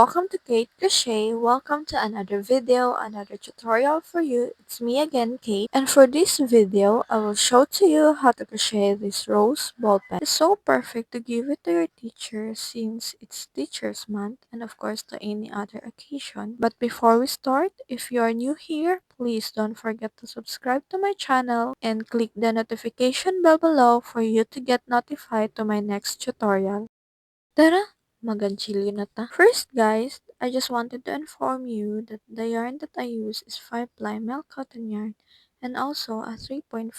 welcome to Kate Crochet. Welcome to another video, another tutorial for you. It's me again, Kate. And for this video, I will show to you how to crochet this rose ball pen. It's so perfect to give it to your teacher since it's Teacher's Month and of course to any other occasion. But before we start, if you are new here, please don't forget to subscribe to my channel and click the notification bell below for you to get notified to my next tutorial. Tara! Mag-anchilyo na ta. First guys, I just wanted to inform you that the yarn that I use is 5-ply milk cotton yarn and also a 3.5mm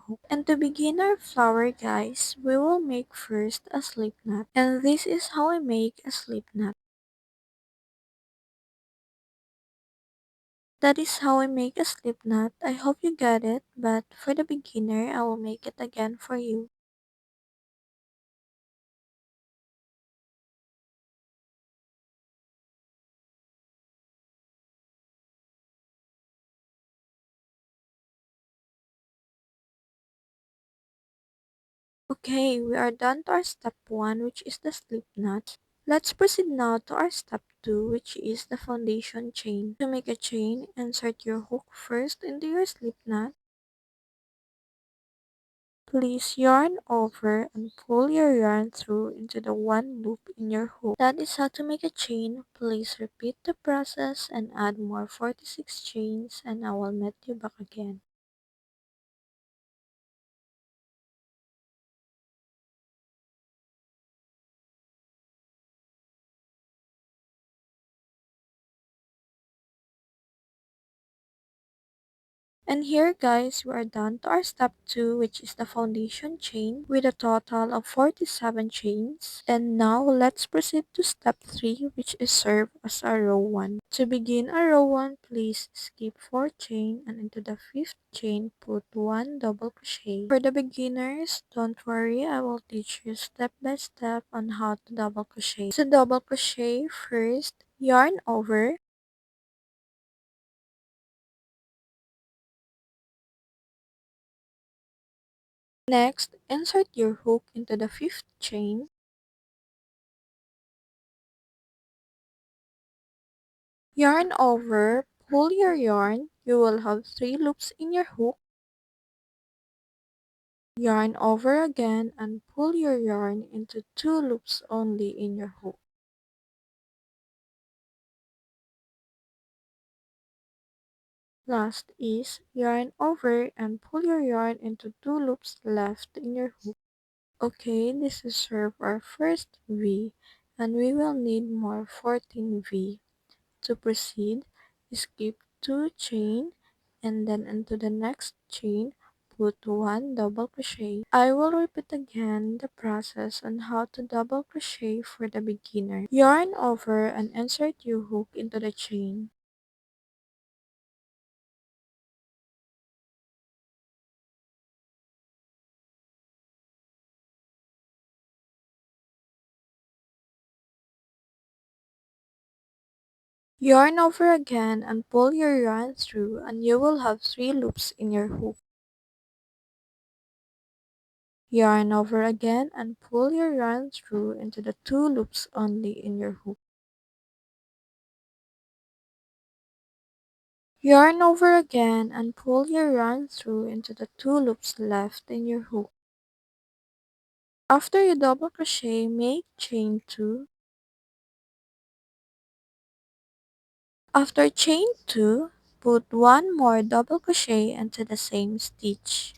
hook. And to begin our flower guys, we will make first a slip knot. And this is how I make a slip knot. That is how I make a slip knot. I hope you get it, but for the beginner, I will make it again for you. Okay, we are done to our step 1, which is the slip knot. Let's proceed now to our step 2, which is the foundation chain. To make a chain, insert your hook first into your slip knot. Place yarn over and pull your yarn through into the one loop in your hook. That is how to make a chain. Please repeat the process and add more 46 chains and I will meet you back again. And here guys, we are done to our step 2, which is the foundation chain with a total of 47 chains. And now let's proceed to step 3, which is serve as a row 1. To begin a row 1, please skip 4 chain and into the 5th chain put 1 double crochet. For the beginners, don't worry, I will teach you step by step on how to double crochet. To double crochet, first yarn over. Next, insert your hook into the 5th chain. Yarn over, pull your yarn, you will have 3 loops in your hook. Yarn over again and pull your yarn into 2 loops only in your hook. Last is yarn over and pull your yarn into 2 loops left in your hook. Okay, this is serve our first V and we will need more 14 V. To proceed, skip 2 chain and then into the next chain, put 1 double crochet. I will repeat again the process on how to double crochet for the beginner. Yarn over and insert your hook into the chain. Yarn over again and pull your yarn through and you will have 3 loops in your hook. Yarn over again and pull your yarn through into the 2 loops only in your hook. Yarn over again and pull your yarn through into the 2 loops left in your hook. After you double crochet, make chain 2. After chain 2, put 1 more double crochet into the same stitch.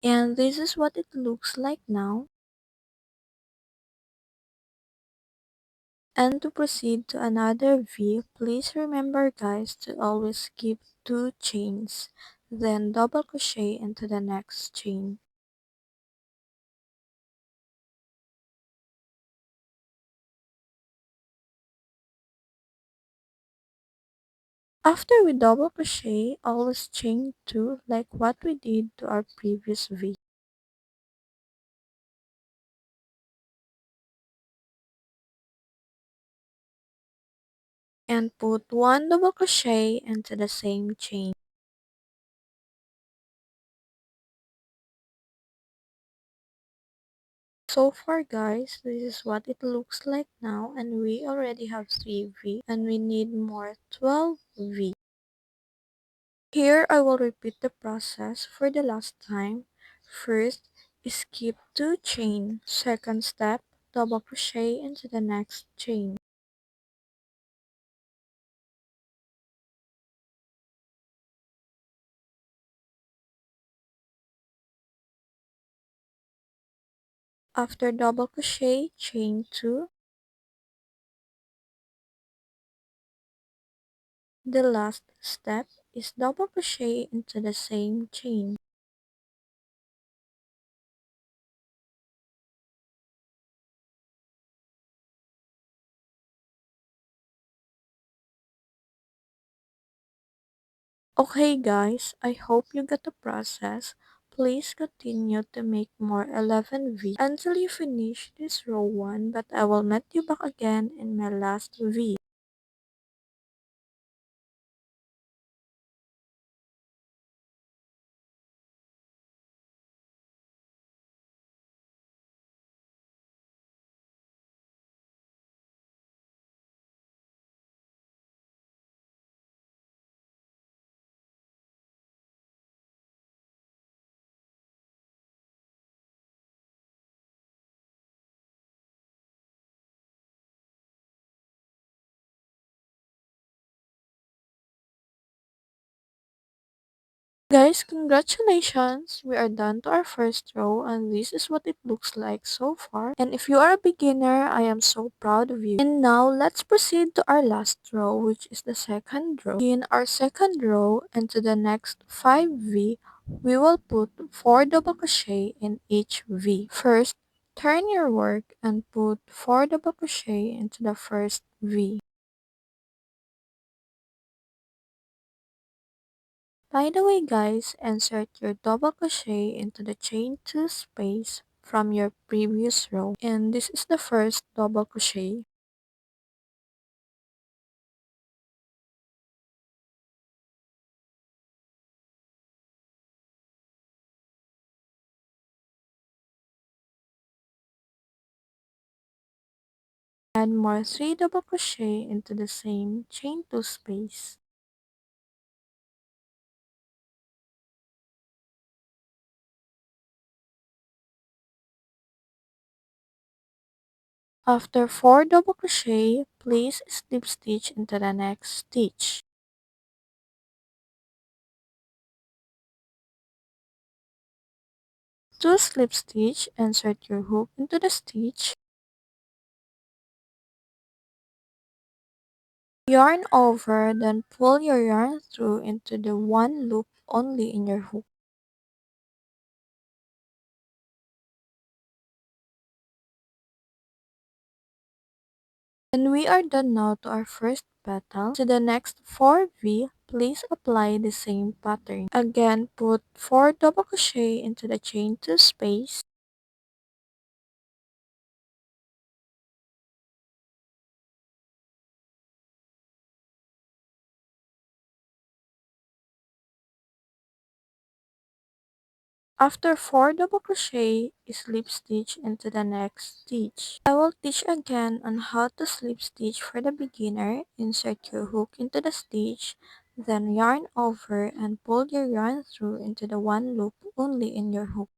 And this is what it looks like now. And to proceed to another V, please remember guys to always skip 2 chains, then double crochet into the next chain. After we double crochet, always chain 2 like what we did to our previous V. and put 1 double crochet into the same chain. So far guys, this is what it looks like now, and we already have 3V and we need more 12V. Here I will repeat the process for the last time. First, skip 2 chain. Second step, double crochet into the next chain. After double crochet, chain 2. The last step is double crochet into the same chain. Okay guys, I hope you got the process. Please continue to make more 11V until you finish this row 1, but I will meet you back again in my last V. Guys, congratulations! We are done to our first row and this is what it looks like so far. And if you are a beginner, I am so proud of you. And now, let's proceed to our last row, which is the second row. In our second row and to the next 5V, we will put 4 double crochet in each V. First, turn your work and put 4 double crochet into the first V. By the way guys, insert your double crochet into the chain 2 space from your previous row, and this is the first double crochet. Add more 3 double crochet into the same chain 2 space. After 4 double crochet, place slip stitch into the next stitch. To slip stitch, insert your hook into the stitch. Yarn over, then pull your yarn through into the one loop only in your hook. And we are done now to our first petal. To the next 4V, please apply the same pattern. Again, put 4 double crochet into the chain 2 space. After 4 double crochet, slip stitch into the next stitch. I will teach again on how to slip stitch for the beginner. Insert your hook into the stitch, then yarn over and pull your yarn through into the one loop only in your hook.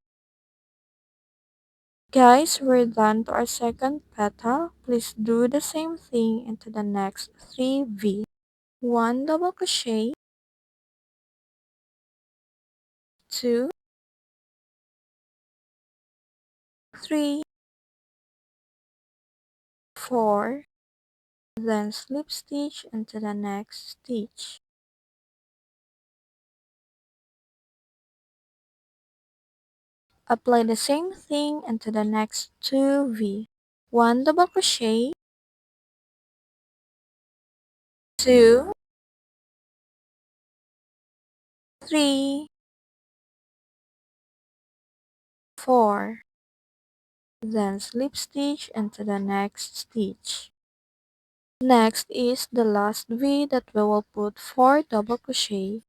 Guys, we're done to our second petal. Please do the same thing into the next 3V. 1 double crochet, 2, 3, 4, then slip stitch into the next stitch. Apply the same thing into the next 2V. 1 double crochet, 2, 3, 4, then slip stitch into the next stitch. Next is the last V that we will put 4 double crochet.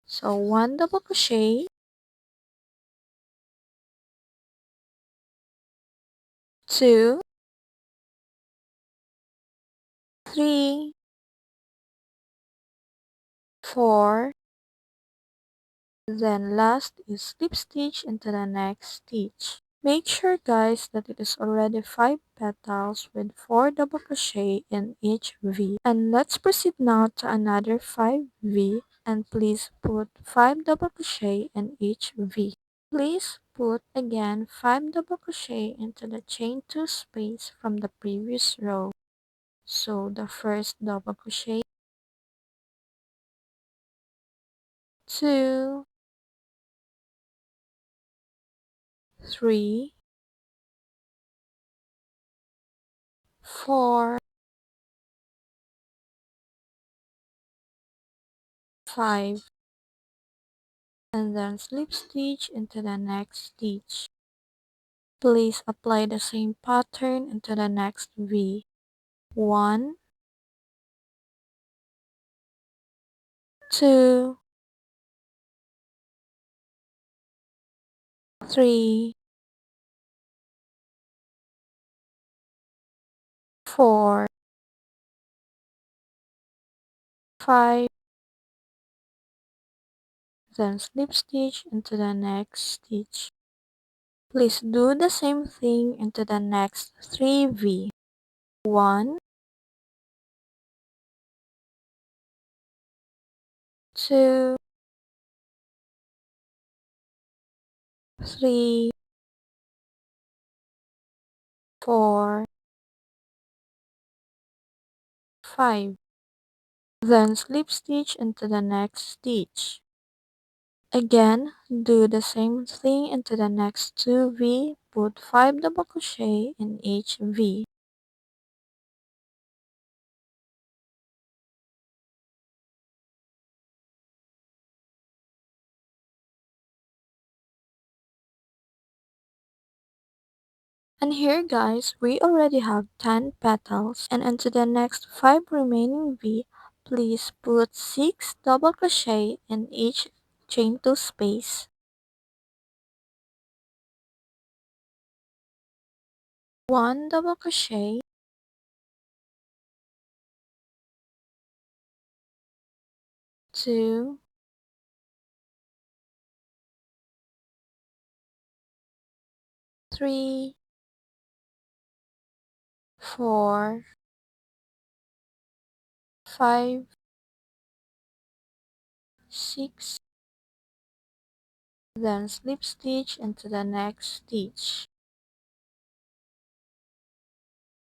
So 1 double crochet, 2, 3, 4, then last is slip stitch into the next stitch. Make sure guys that it is already 5 petals with 4 double crochet in each V. And let's proceed now to another 5 V, and please put 5 double crochet in each V. Please put again 5 double crochet into the chain 2 space from the previous row. So the first double crochet, 2, 3, 4, 5, and then slip stitch into the next stitch. Please apply the same pattern into the next V. 1, 2, 3, 4, 5, then slip stitch into the next stitch. Please do the same thing into the next 3 V. 1, 2, 3, 4, 5. Then slip stitch into the next stitch. Again, do the same thing into the next 2 V. Put 5 double crochet in each V. And here guys, we already have 10 petals, and into the next 5 remaining V, please put 6 double crochet in each chain 2 space. 1 double crochet, 2, 3, 4, 5, 6, then slip stitch into the next stitch.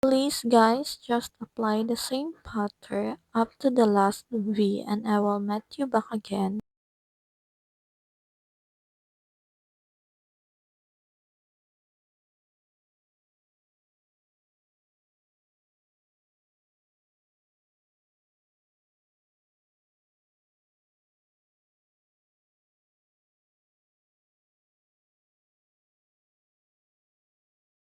Please guys, just apply the same pattern up to the last V, and I will meet you back again.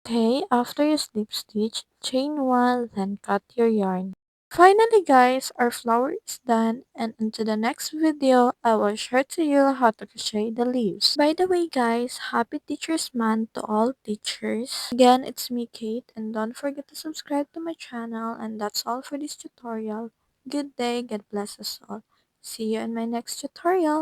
Okay, after you slip stitch, chain 1, then cut your yarn. Finally guys, our flower is done, and into the next video, I will share to you how to crochet the leaves. By the way guys, happy Teacher's Month to all teachers. Again, it's me Kate, and don't forget to subscribe to my channel, and that's all for this tutorial. Good day, God bless us all. See you in my next tutorial.